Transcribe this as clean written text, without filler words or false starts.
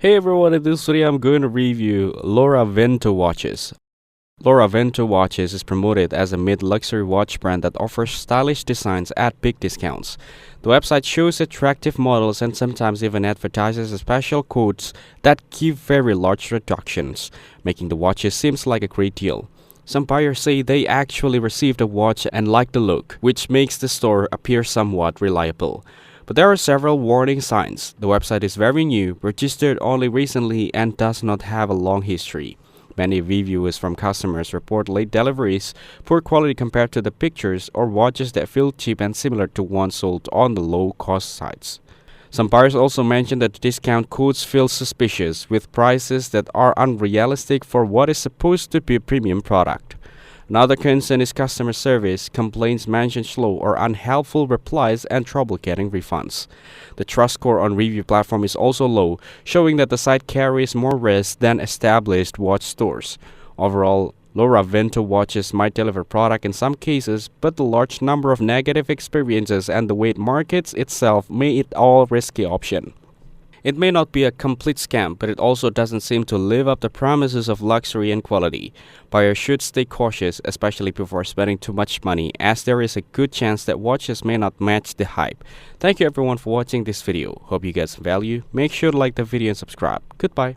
Hey everyone, in this video I'm going to review Loravento watches. Loravento watches is promoted as a mid-luxury watch brand that offers stylish designs at big discounts. The website shows attractive models and sometimes even advertises special codes that give very large reductions, making the watches seems like a great deal. Some buyers say they actually received a watch and like the look, which makes the store appear somewhat reliable. But there are several warning signs. The website is very new, registered only recently, and does not have a long history. Many reviews from customers report late deliveries, poor quality compared to the pictures, or watches that feel cheap and similar to ones sold on the low-cost sites. Some buyers also mention that the discount codes feel suspicious, with prices that are unrealistic for what is supposed to be a premium product. Another concern is customer service. Complaints mention slow or unhelpful replies and trouble getting refunds. The trust score on review platform is also low, showing that the site carries more risk than established watch stores. Overall, Loravento watches might deliver product in some cases, but the large number of negative experiences and the way it markets itself make it all risky option. It may not be a complete scam, but it also doesn't seem to live up to promises of luxury and quality. Buyers should stay cautious, especially before spending too much money, as there is a good chance that watches may not match the hype. Thank you everyone for watching this video. Hope you get some value. Make sure to like the video and subscribe. Goodbye.